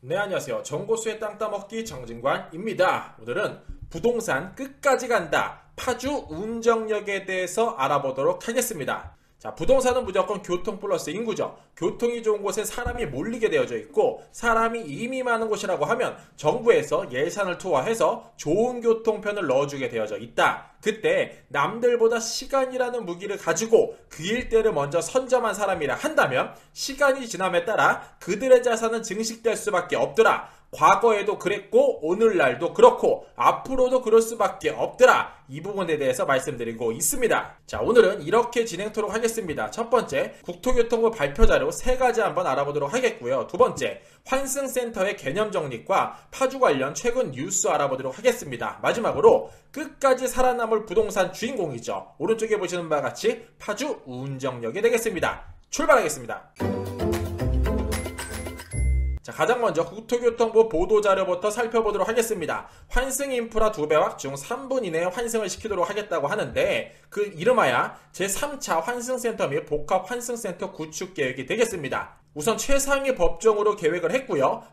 네, 안녕하세요. 정보수의 땅 따먹기 정진관입니다. 오늘은 부동산 끝까지 간다. 파주 운정역에 대해서 알아보도록 하겠습니다. 자, 부동산은 무조건 교통 플러스 인구죠. 교통이 좋은 곳에 사람이 몰리게 되어져 있고 사람이 이미 많은 곳이라고 하면 정부에서 예산을 투하해서 좋은 교통편을 넣어주게 되어져 있다. 그때 남들보다 시간이라는 무기를 가지고 그 일대를 먼저 선점한 사람이라 한다면 시간이 지남에 따라 그들의 자산은 증식될 수밖에 없더라. 과거에도 그랬고 오늘날도 그렇고 앞으로도 그럴 수밖에 없더라. 이 부분에 대해서 말씀드리고 있습니다. 자, 오늘은 이렇게 진행토록 하겠습니다. 첫 번째, 국토교통부 발표자료 3가지 한번 알아보도록 하겠고요. 두 번째, 환승센터의 개념 정립과 파주 관련 최근 뉴스 알아보도록 하겠습니다. 마지막으로 끝까지 살아남을 부동산 주인공이죠. 오른쪽에 보시는 바와 같이 파주 운정역이 되겠습니다. 출발하겠습니다. 자, 가장 먼저 국토교통부 보도자료부터 살펴보도록 하겠습니다. 환승인프라 2배 확 중 3분 이내에 환승을 시키도록 하겠다고 하는데 그 이름하여 제3차 환승센터 및 복합환승센터 구축 계획이 되겠습니다. 우선 최상위 법정으로 계획을 했고요.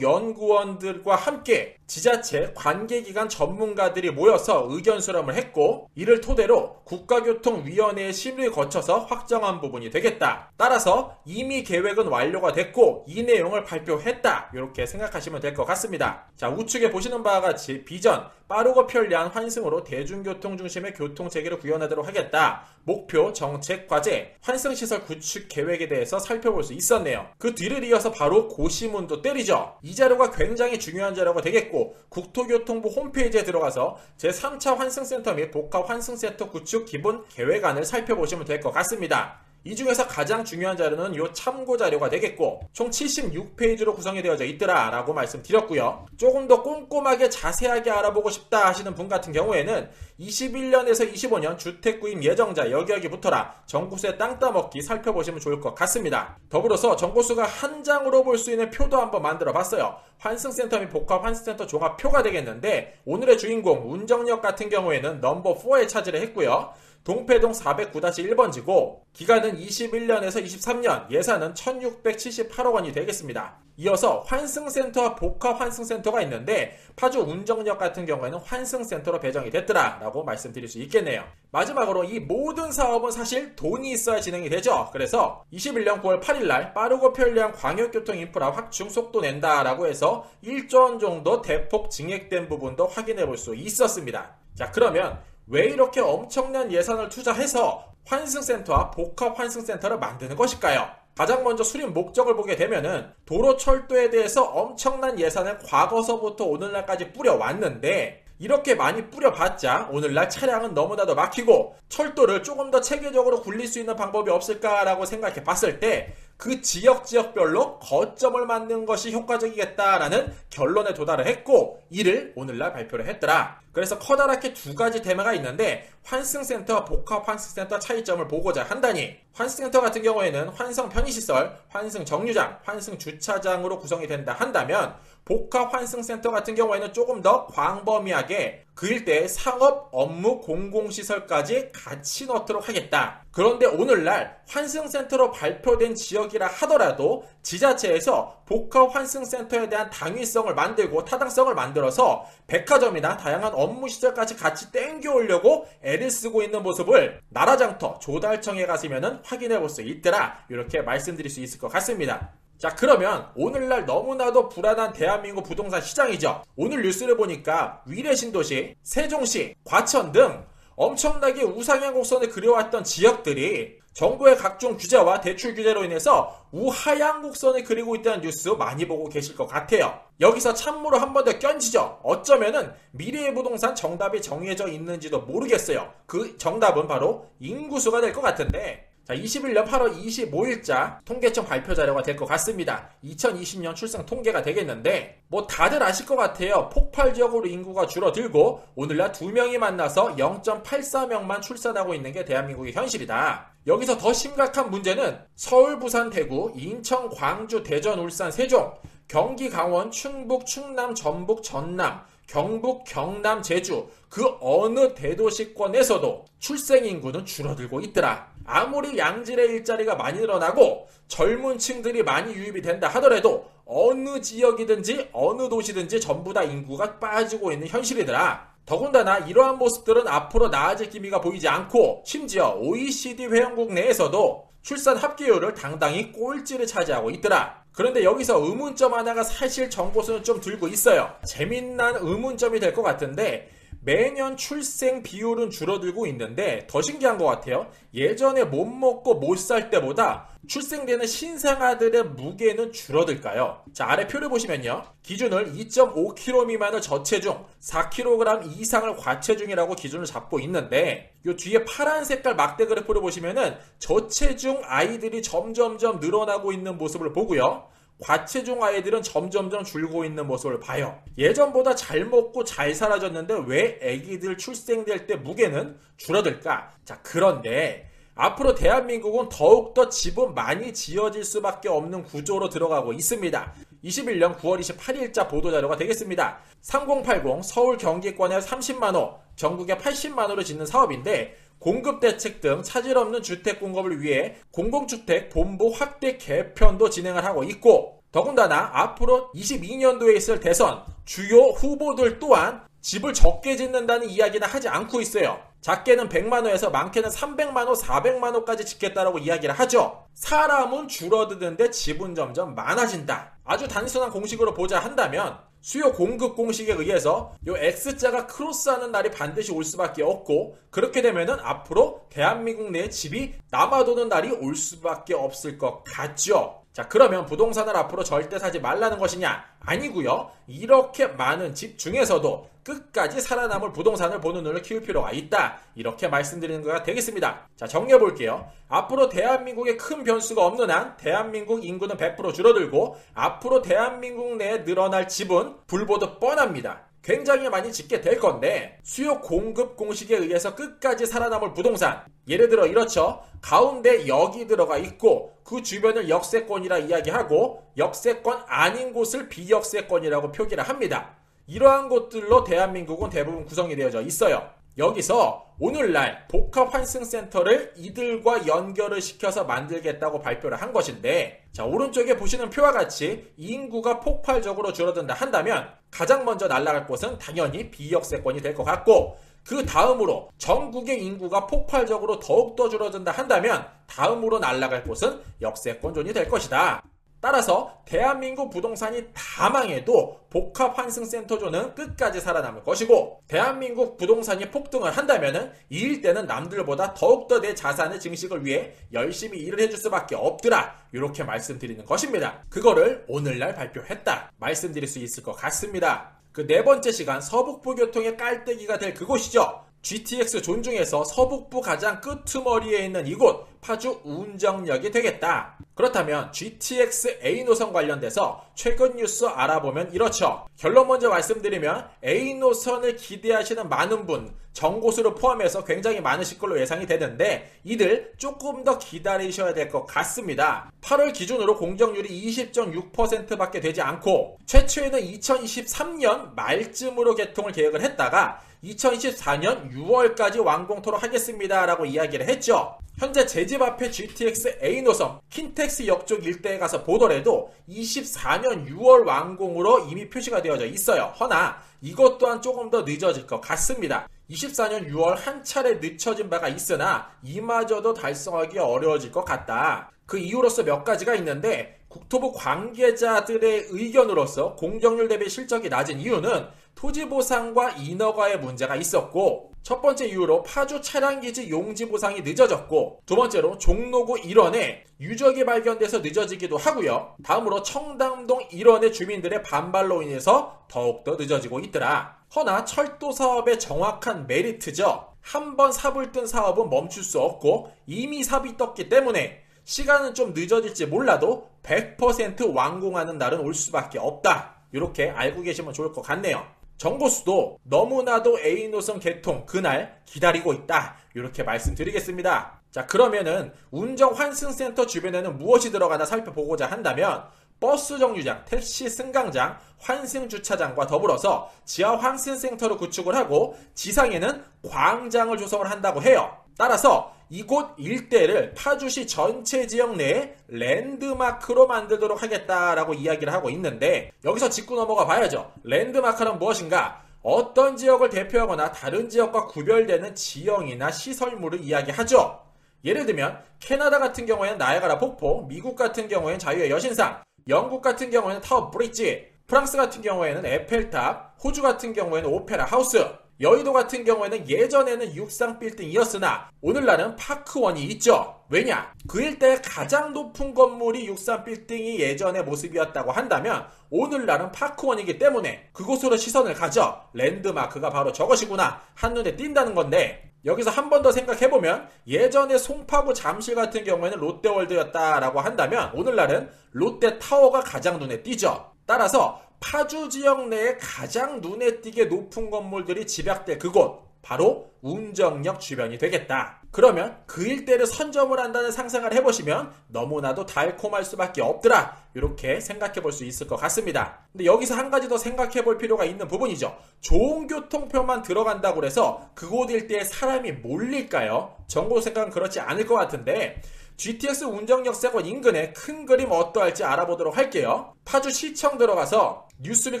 한국교통연구원들과 함께 지자체 관계기관 전문가들이 모여서 의견 수렴을 했고 이를 토대로 국가교통위원회의 심의를 거쳐서 확정한 부분이 되겠다. 따라서 이미 계획은 완료가 됐고 이 내용을 발표했다. 이렇게 생각하시면 될 것 같습니다. 자, 우측에 보시는 바와 같이 비전, 빠르고 편리한 환승으로 대중교통 중심의 교통체계를 구현하도록 하겠다. 목표, 정책, 과제, 환승시설 구축 계획에 대해서 살펴볼 수 있었네요. 그 뒤를 이어서 바로 고시문도 때리죠. 이 자료가 굉장히 중요한 자료가 되겠고 국토교통부 홈페이지에 들어가서 제3차 환승센터 및 복합환승센터 구축 기본 계획안을 살펴보시면 될 것 같습니다. 이 중에서 가장 중요한 자료는 이 참고 자료가 되겠고 총 76페이지로 구성이 되어져 있더라 라고 말씀드렸고요. 조금 더 꼼꼼하게 자세하게 알아보고 싶다 하시는 분 같은 경우에는 21년에서 25년 주택구입 예정자 여기여기 붙어라 정보수의 땅 따먹기 살펴보시면 좋을 것 같습니다. 더불어서 정보수가 한 장으로 볼 수 있는 표도 한번 만들어 봤어요. 환승센터 및 복합환승센터 종합표가 되겠는데 오늘의 주인공 운정역 같은 경우에는 넘버 4에 차지를 했고요. 동패동 409-1번지고 기간은 21년에서 23년, 예산은 1678억 원이 되겠습니다. 이어서 환승센터와 복합환승센터가 있는데 파주 운정역 같은 경우에는 환승센터로 배정이 됐더라 라고 말씀드릴 수 있겠네요. 마지막으로 이 모든 사업은 사실 돈이 있어야 진행이 되죠. 그래서 21년 9월 8일날 빠르고 편리한 광역교통 인프라 확충 속도 낸다 라고 해서 1조 원 정도 대폭 증액된 부분도 확인해 볼 수 있었습니다. 자, 그러면 왜 이렇게 엄청난 예산을 투자해서 환승센터와 복합환승센터를 만드는 것일까요? 가장 먼저 수립 목적을 보게 되면은 도로철도에 대해서 엄청난 예산을 과거서부터 오늘날까지 뿌려왔는데 이렇게 많이 뿌려봤자 오늘날 차량은 너무나도 막히고 철도를 조금 더 체계적으로 굴릴 수 있는 방법이 없을까라고 생각해 봤을 때 그 지역별로 거점을 만드는 것이 효과적이겠다라는 결론에 도달을 했고 이를 오늘날 발표를 했더라. 그래서 커다랗게 2가지 테마가 있는데 환승센터와 복합환승센터 차이점을 보고자 한다니 환승센터 같은 경우에는 환승 편의시설, 환승 정류장, 환승 주차장으로 구성이 된다 한다면 복합환승센터 같은 경우에는 조금 더 광범위하게 그 일대의 상업, 업무, 공공시설까지 같이 넣도록 하겠다. 그런데 오늘날 환승센터로 발표된 지역이라 하더라도 지자체에서 복합환승센터에 대한 당위성을 만들고 타당성을 만들어서 백화점이나 다양한 업무시설까지 같이 땡겨오려고 애를 쓰고 있는 모습을 나라장터 조달청에 가시면 확인해 볼 수 있더라. 이렇게 말씀드릴 수 있을 것 같습니다. 자, 그러면 오늘날 너무나도 불안한 대한민국 부동산 시장이죠. 오늘 뉴스를 보니까 위례신도시, 세종시, 과천 등 엄청나게 우상향 곡선을 그려왔던 지역들이 정부의 각종 규제와 대출 규제로 인해서 우하향 곡선을 그리고 있다는 뉴스 많이 보고 계실 것 같아요. 여기서 참모로 한 번 더 껴지죠. 어쩌면은 미래의 부동산 정답이 정해져 있는지도 모르겠어요. 그 정답은 바로 인구수가 될 것 같은데 자, 21년 8월 25일자 통계청 발표 자료가 될 것 같습니다. 2020년 출생 통계가 되겠는데 뭐 다들 아실 것 같아요. 폭발적으로 인구가 줄어들고 오늘날 2명이 만나서 0.84명만 출산하고 있는 게 대한민국의 현실이다. 여기서 더 심각한 문제는 서울, 부산, 대구, 인천, 광주, 대전, 울산, 세종, 경기, 강원, 충북, 충남, 전북, 전남, 경북, 경남, 제주 그 어느 대도시권에서도 출생인구는 줄어들고 있더라. 아무리 양질의 일자리가 많이 늘어나고 젊은 층들이 많이 유입이 된다 하더라도 어느 지역이든지 어느 도시든지 전부 다 인구가 빠지고 있는 현실이더라. 더군다나 이러한 모습들은 앞으로 나아질 기미가 보이지 않고 심지어 OECD 회원국 내에서도 출산 합계율을 당당히 꼴찌를 차지하고 있더라. 그런데 여기서 의문점 하나가 사실 정보수는 좀 들고 있어요. 재미난 의문점이 될 것 같은데 매년 출생 비율은 줄어들고 있는데 더 신기한 것 같아요. 예전에 못 먹고 못 살 때보다 출생되는 신생아들의 무게는 줄어들까요? 자, 아래 표를 보시면요. 기준을 2.5kg 미만을 저체중, 4kg 이상을 과체중이라고 기준을 잡고 있는데 요 뒤에 파란 색깔 막대 그래프를 보시면은 저체중 아이들이 점점점 늘어나고 있는 모습을 보고요. 과체중 아이들은 점점점 줄고 있는 모습을 봐요. 예전보다 잘 먹고 잘 살아졌는데 왜 아기들 출생될 때 무게는 줄어들까? 자, 그런데 앞으로 대한민국은 더욱더 집은 많이 지어질 수밖에 없는 구조로 들어가고 있습니다. 21년 9월 28일자 보도자료가 되겠습니다. 3080 서울 경기권에 30만호, 전국에 80만호를 짓는 사업인데 공급대책 등 차질 없는 주택 공급을 위해 공공주택 본부 확대 개편도 진행을 하고 있고 더군다나 앞으로 22년도에 있을 대선 주요 후보들 또한 집을 적게 짓는다는 이야기는 하지 않고 있어요. 작게는 100만호에서 많게는 300만호, 400만호까지 짓겠다라고 이야기를 하죠. 사람은 줄어드는데 집은 점점 많아진다. 아주 단순한 공식으로 보자 한다면 수요 공급 공식에 의해서 요 X자가 크로스하는 날이 반드시 올 수밖에 없고 그렇게 되면은 앞으로 대한민국 내에 집이 남아도는 날이 올 수밖에 없을 것 같죠. 자, 그러면 부동산을 앞으로 절대 사지 말라는 것이냐? 아니고요. 이렇게 많은 집 중에서도 끝까지 살아남을 부동산을 보는 눈을 키울 필요가 있다. 이렇게 말씀드리는 거가 되겠습니다. 자, 정리해 볼게요. 앞으로 대한민국에 큰 변수가 없는 한 대한민국 인구는 100% 줄어들고 앞으로 대한민국 내에 늘어날 집은 불보듯 뻔합니다. 굉장히 많이 짓게 될 건데 수요 공급 공식에 의해서 끝까지 살아남을 부동산 예를 들어 이렇죠. 가운데 역이 들어가 있고 그 주변을 역세권이라 이야기하고 역세권 아닌 곳을 비역세권이라고 표기를 합니다. 이러한 곳들로 대한민국은 대부분 구성이 되어져 있어요. 여기서 오늘날 복합환승센터를 이들과 연결을 시켜서 만들겠다고 발표를 한 것인데 자, 오른쪽에 보시는 표와 같이 인구가 폭발적으로 줄어든다 한다면 가장 먼저 날아갈 곳은 당연히 비역세권이 될 것 같고 그 다음으로 전국의 인구가 폭발적으로 더욱더 줄어든다 한다면 다음으로 날아갈 곳은 역세권존이 될 것이다. 따라서 대한민국 부동산이 다 망해도 복합환승센터존은 끝까지 살아남을 것이고 대한민국 부동산이 폭등을 한다면 이 일대는 남들보다 더욱더 내 자산의 증식을 위해 열심히 일을 해줄 수밖에 없더라. 이렇게 말씀드리는 것입니다. 그거를 오늘날 발표했다. 말씀드릴 수 있을 것 같습니다. 그 네 번째 시간 서북부 교통의 깔때기가 될 그곳이죠. GTX 존 중에서 서북부 가장 끄트머리에 있는 이곳 파주 운정역이 되겠다. 그렇다면 GTX A 노선 관련돼서 최근 뉴스 알아보면 이렇죠. 결론 먼저 말씀드리면 A 노선을 기대하시는 많은 분 정고수를 포함해서 굉장히 많으실 걸로 예상이 되는데 이들 조금 더 기다리셔야 될 것 같습니다. 8월 기준으로 공정률이 20.6%밖에 되지 않고 최초에는 2023년 말쯤으로 개통을 계획을 했다가 2024년 6월까지 완공토록 하겠습니다 라고 이야기를 했죠. 현재 제 집 앞에 GTX A 노선 킨텍스 역 쪽 일대에 가서 보더라도 24년 6월 완공으로 이미 표시가 되어져 있어요. 허나 이것 또한 조금 더 늦어질 것 같습니다. 24년 6월 한 차례 늦춰진 바가 있으나 이마저도 달성하기 어려워질 것 같다. 그 이유로서 몇 가지가 있는데 국토부 관계자들의 의견으로서 공정률 대비 실적이 낮은 이유는 토지보상과 인허가의 문제가 있었고 첫 번째 이유로 파주 차량기지 용지 보상이 늦어졌고 두 번째로 종로구 일원에 유적이 발견돼서 늦어지기도 하고요. 다음으로 청담동 일원의 주민들의 반발로 인해서 더욱더 늦어지고 있더라. 허나 철도 사업의 정확한 메리트죠. 한번 삽을 뜬 사업은 멈출 수 없고 이미 삽이 떴기 때문에 시간은 좀 늦어질지 몰라도 100% 완공하는 날은 올 수밖에 없다. 이렇게 알고 계시면 좋을 것 같네요. 정보수도 너무나도 A 노선 개통 그날 기다리고 있다. 이렇게 말씀드리겠습니다. 자, 그러면은 운정환승센터 주변에는 무엇이 들어가나 살펴보고자 한다면 버스 정류장, 택시 승강장, 환승주차장과 더불어서 지하 환승센터를 구축을 하고 지상에는 광장을 조성을 한다고 해요. 따라서 이곳 일대를 파주시 전체 지역 내에 랜드마크로 만들도록 하겠다라고 이야기를 하고 있는데, 여기서 짚고 넘어가 봐야죠. 랜드마크는 무엇인가? 어떤 지역을 대표하거나 다른 지역과 구별되는 지형이나 시설물을 이야기하죠. 예를 들면 캐나다 같은 경우에는 나야가라 폭포, 미국 같은 경우에는 자유의 여신상, 영국 같은 경우에는 타워 브릿지, 프랑스 같은 경우에는 에펠탑, 호주 같은 경우에는 오페라 하우스, 여의도 같은 경우에는 예전에는 육상 빌딩이었으나 오늘날은 파크원이 있죠. 왜냐? 그 일대의 가장 높은 건물이 육상 빌딩이 예전의 모습이었다고 한다면 오늘날은 파크원이기 때문에 그곳으로 시선을 가져 랜드마크가 바로 저것이구나 한눈에 띈다는 건데, 여기서 한 번 더 생각해보면 예전에 송파구 잠실 같은 경우에는 롯데월드였다라고 한다면 오늘날은 롯데타워가 가장 눈에 띄죠. 따라서 파주 지역 내에 가장 눈에 띄게 높은 건물들이 집약될 그곳, 바로 운정역 주변이 되겠다. 그러면 그 일대를 선점을 한다는 상상을 해보시면 너무나도 달콤할 수밖에 없더라, 이렇게 생각해 볼 수 있을 것 같습니다. 근데 여기서 한 가지 더 생각해 볼 필요가 있는 부분이죠. 좋은 교통편만 들어간다고 해서 그곳 일대에 사람이 몰릴까요? 정보 생각은 그렇지 않을 것 같은데, GTX 운정역세권 인근의 큰 그림 어떠할지 알아보도록 할게요. 파주시청 들어가서 뉴스를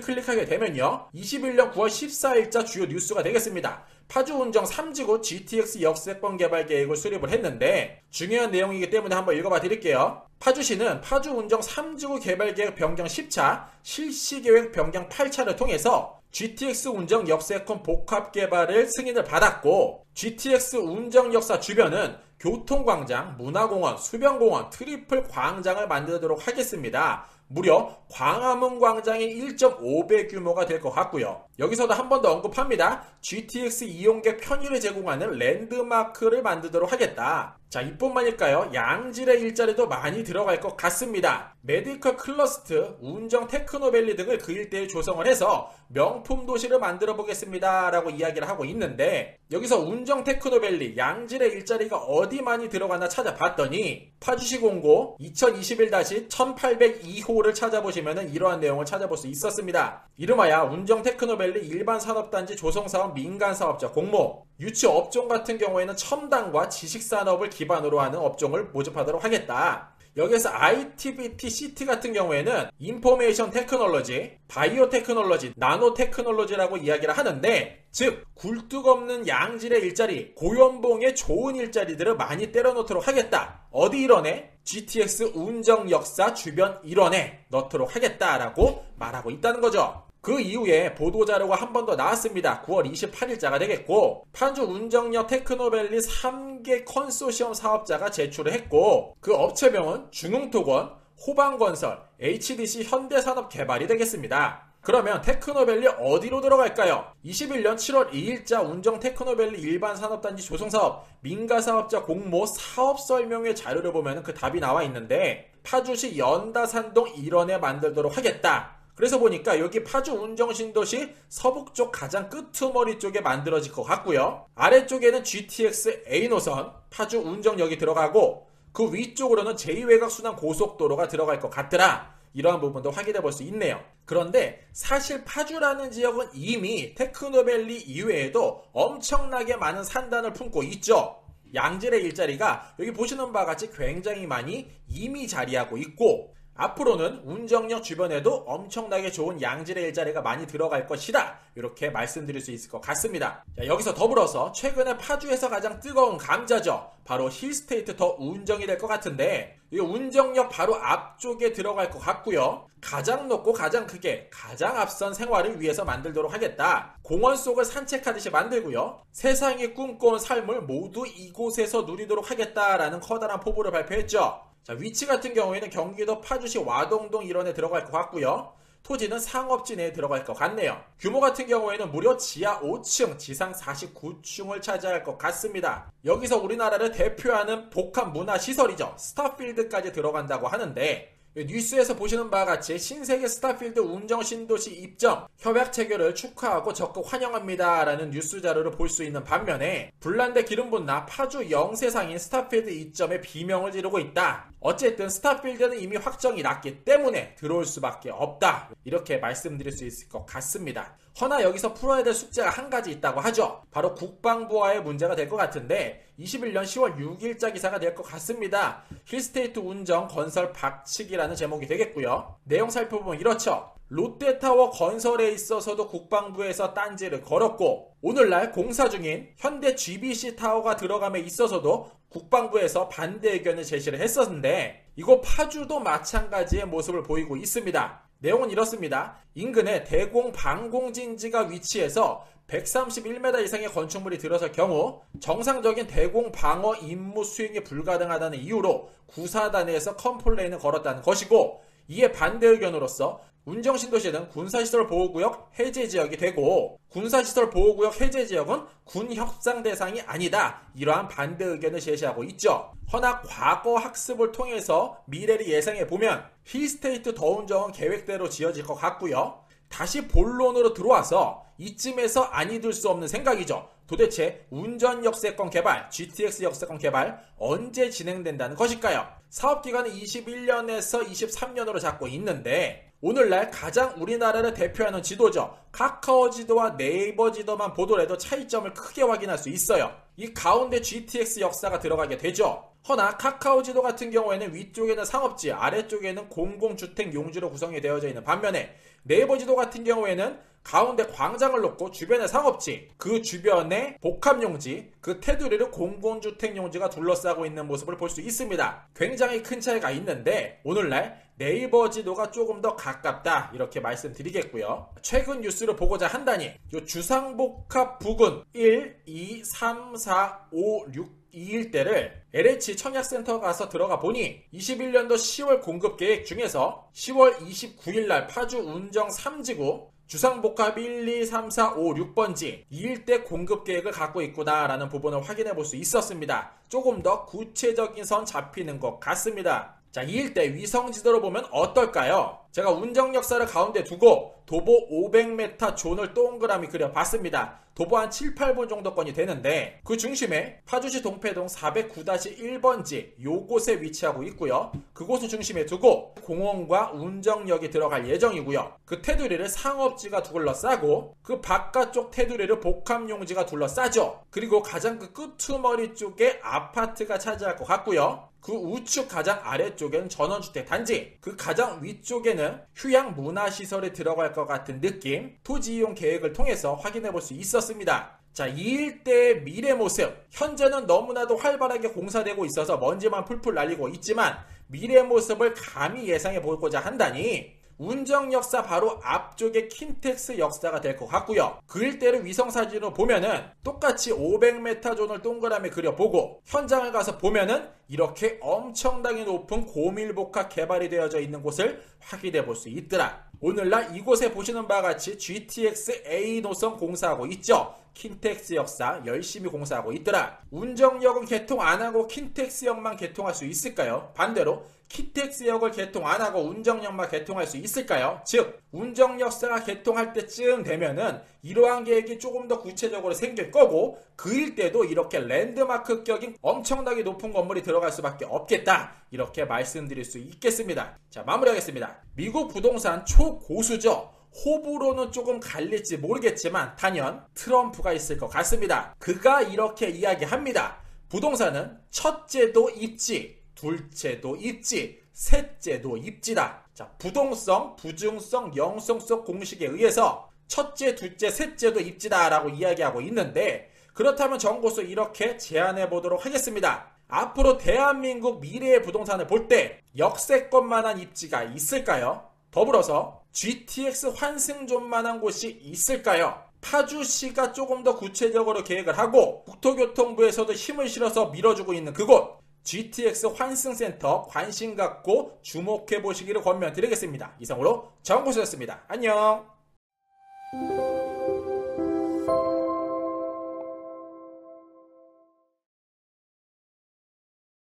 클릭하게 되면요, 21년 9월 14일자 주요 뉴스가 되겠습니다. 파주 운정 3지구 GTX 역세권 개발 계획을 수립을 했는데 중요한 내용이기 때문에 한번 읽어봐 드릴게요. 파주시는 파주 운정 3지구 개발 계획 변경 10차, 실시 계획 변경 8차를 통해서 GTX 운정 역세권 복합 개발을 승인을 받았고, GTX 운정 역사 주변은 교통광장, 문화공원, 수변공원, 트리플 광장을 만들도록 하겠습니다. 무려 광화문 광장의 1.5배 규모가 될 것 같고요. 여기서도 한 번 더 언급합니다. GTX 이용객 편의를 제공하는 랜드마크를 만들도록 하겠다. 자, 이뿐만일까요? 양질의 일자리도 많이 들어갈 것 같습니다. 메디컬 클러스트, 운정 테크노밸리 등을 그 일대에 조성을 해서 명품 도시를 만들어 보겠습니다 라고 이야기를 하고 있는데, 여기서 운정 테크노밸리, 양질의 일자리가 어디 많이 들어가나 찾아봤더니 파주시 공고 2021-1802호를 찾아보시면 이러한 내용을 찾아볼 수 있었습니다. 이름하여 운정 테크노밸리 일반 산업단지 조성사업 민간사업자 공모, 유치 업종 같은 경우에는 첨단과 지식산업을 기반으로 하는 업종을 모집하도록 하겠다. 여기에서 ITBT CT 같은 경우에는 인포메이션 테크놀로지, 바이오 테크놀로지, 나노 테크놀로지라고 이야기를 하는데, 즉 굴뚝 없는 양질의 일자리, 고연봉의 좋은 일자리들을 많이 때려놓도록 하겠다. 어디 일원에? GTX 운정 역사 주변 일원에 넣도록 하겠다라고 말하고 있다는 거죠. 그 이후에 보도자료가 한 번 더 나왔습니다. 9월 28일자가 되겠고, 파주 운정역 테크노밸리 3개 컨소시엄 사업자가 제출을 했고, 그 업체명은 중흥토건, 호방건설, HDC 현대산업개발이 되겠습니다. 그러면 테크노밸리 어디로 들어갈까요? 21년 7월 2일자 운정 테크노밸리 일반 산업단지 조성사업 민가사업자 공모 사업설명회 자료를 보면 그 답이 나와 있는데, 파주시 연다산동 일원에 만들도록 하겠다. 그래서 보니까 여기 파주 운정신도시 서북쪽 가장 끄트머리 쪽에 만들어질 것 같고요. 아래쪽에는 GTX A노선 파주 운정역이 들어가고, 그 위쪽으로는 제2외곽순환 고속도로가 들어갈 것 같더라. 이러한 부분도 확인해 볼 수 있네요. 그런데 사실 파주라는 지역은 이미 테크노밸리 이외에도 엄청나게 많은 산단을 품고 있죠. 양질의 일자리가 여기 보시는 바와 같이 굉장히 많이 이미 자리하고 있고, 앞으로는 운정역 주변에도 엄청나게 좋은 양질의 일자리가 많이 들어갈 것이다, 이렇게 말씀드릴 수 있을 것 같습니다. 자, 여기서 더불어서 최근에 파주에서 가장 뜨거운 감자죠. 바로 힐스테이트 더 운정이 될 것 같은데, 이 운정역 바로 앞쪽에 들어갈 것 같고요. 가장 높고 가장 크게 가장 앞선 생활을 위해서 만들도록 하겠다. 공원 속을 산책하듯이 만들고요. 세상이 꿈꿔온 삶을 모두 이곳에서 누리도록 하겠다라는 커다란 포부를 발표했죠. 자, 위치 같은 경우에는 경기도 파주시 와동동 일원에 들어갈 것 같고요. 토지는 상업지 내에 들어갈 것 같네요. 규모 같은 경우에는 무려 지하 5층, 지상 49층을 차지할 것 같습니다. 여기서 우리나라를 대표하는 복합 문화시설이죠. 스타필드까지 들어간다고 하는데, 뉴스에서 보시는 바와 같이 신세계 스타필드 운정신도시 입점 협약 체결을 축하하고 적극 환영합니다 라는 뉴스 자료를 볼 수 있는 반면에, 불난데 기름 붓나 파주 영세상인 스타필드 입점에 비명을 지르고 있다. 어쨌든 스타필드는 이미 확정이 났기 때문에 들어올 수밖에 없다, 이렇게 말씀드릴 수 있을 것 같습니다. 허나 여기서 풀어야 될 숙제가 한 가지 있다고 하죠. 바로 국방부와의 문제가 될 것 같은데, 21년 10월 6일자 기사가 될 것 같습니다. 힐스테이트 운정 건설 박치기라는 제목이 되겠고요. 내용 살펴보면 이렇죠. 롯데타워 건설에 있어서도 국방부에서 딴지를 걸었고, 오늘날 공사 중인 현대 GBC 타워가 들어감에 있어서도 국방부에서 반대 의견을 제시를 했었는데, 이거 파주도 마찬가지의 모습을 보이고 있습니다. 내용은 이렇습니다. 인근에 대공 방공진지가 위치해서 131m 이상의 건축물이 들어설 경우 정상적인 대공 방어 임무 수행이 불가능하다는 이유로 구사단에서 컴플레인을 걸었다는 것이고, 이에 반대 의견으로서 운정신도시는 군사시설 보호구역 해제 지역이 되고, 군사시설 보호구역 해제 지역은 군 협상 대상이 아니다, 이러한 반대 의견을 제시하고 있죠. 허나 과거 학습을 통해서 미래를 예상해보면 힐스테이트 더 운정은 계획대로 지어질 것 같고요. 다시 본론으로 들어와서 이쯤에서 아니 들 수 없는 생각이죠. 도대체 운전 역세권 개발, GTX 역세권 개발 언제 진행된다는 것일까요? 사업기간은 21년에서 23년으로 잡고 있는데, 오늘날 가장 우리나라를 대표하는 지도죠. 카카오 지도와 네이버 지도만 보더라도 차이점을 크게 확인할 수 있어요. 이 가운데 GTX 역사가 들어가게 되죠. 허나 카카오 지도 같은 경우에는 위쪽에는 상업지, 아래쪽에는 공공주택 용지로 구성이 되어져 있는 반면에, 네이버 지도 같은 경우에는 가운데 광장을 놓고 주변에 상업지, 그 주변에 복합용지, 그 테두리를 공공주택 용지가 둘러싸고 있는 모습을 볼 수 있습니다. 굉장히 큰 차이가 있는데, 오늘날 네이버 지도가 조금 더 가깝다, 이렇게 말씀드리겠고요. 최근 뉴스를 보고자 한다니, 요 주상복합 부근 1, 2, 3, 4, 5, 6 이 일대를 LH 청약센터 가서 들어가 보니 21년도 10월 공급 계획 중에서 10월 29일날 파주 운정 3지구 주상복합 1, 2, 3, 4, 5, 6번지 이 일대 공급 계획을 갖고 있구나라는 부분을 확인해 볼 수 있었습니다. 조금 더 구체적인 선 잡히는 것 같습니다. 자, 이 일대 위성지도로 보면 어떨까요? 제가 운정 역사를 가운데 두고 도보 500m 존을 동그라미 그려봤습니다. 도보 한 7, 8분 정도권이 되는데, 그 중심에 파주시 동패동 409-1번지 요곳에 위치하고 있고요. 그곳을 중심에 두고 공원과 운정역이 들어갈 예정이고요. 그 테두리를 상업지가 둘러싸고 그 바깥쪽 테두리를 복합용지가 둘러싸죠. 그리고 가장 그 끄트머리 쪽에 아파트가 차지할 것 같고요. 그 우측 가장 아래쪽에는 전원주택 단지, 그 가장 위쪽에는 휴양 문화시설이 들어갈 것 같은 느낌, 토지 이용 계획을 통해서 확인해 볼 수 있었습니다. 자, 이 일대의 미래 모습, 현재는 너무나도 활발하게 공사되고 있어서 먼지만 풀풀 날리고 있지만 미래 모습을 감히 예상해 보고자 한다니, 운정 역사 바로 앞쪽에 킨텍스 역사가 될 것 같고요. 그 일대를 위성사진으로 보면은 똑같이 500m 존을 동그라미 그려보고 현장을 가서 보면은 이렇게 엄청나게 높은 고밀복합 개발이 되어져 있는 곳을 확인해 볼 수 있더라. 오늘날 이곳에 보시는 바와 같이 GTX A 노선 공사하고 있죠. 킨텍스 역사 열심히 공사하고 있더라. 운정역은 개통 안하고 킨텍스역만 개통할 수 있을까요? 반대로 킨텍스역을 개통 안하고 운정역만 개통할 수 있을까요? 즉, 운정역사가 개통할 때쯤 되면은 이러한 계획이 조금 더 구체적으로 생길 거고, 그 일대도 이렇게 랜드마크격인 엄청나게 높은 건물이 들어갈 수밖에 없겠다, 이렇게 말씀드릴 수 있겠습니다. 자, 마무리하겠습니다. 미국 부동산 초고수죠. 호불호는 조금 갈릴지 모르겠지만 단연 트럼프가 있을 것 같습니다. 그가 이렇게 이야기합니다. 부동산은 첫째도 입지, 둘째도 입지, 셋째도 입지다. 자, 부동성, 부증성, 영성성 공식에 의해서 첫째, 둘째, 셋째도 입지다라고 이야기하고 있는데, 그렇다면 정고수 이렇게 제안해 보도록 하겠습니다. 앞으로 대한민국 미래의 부동산을 볼 때 역세권만한 입지가 있을까요? 더불어서 GTX 환승존만한 곳이 있을까요? 파주시가 조금 더 구체적으로 계획을 하고 국토교통부에서도 힘을 실어서 밀어주고 있는 그곳, GTX 환승센터 관심 갖고 주목해 보시기를 권면드리겠습니다. 이상으로 정고수였습니다. 안녕.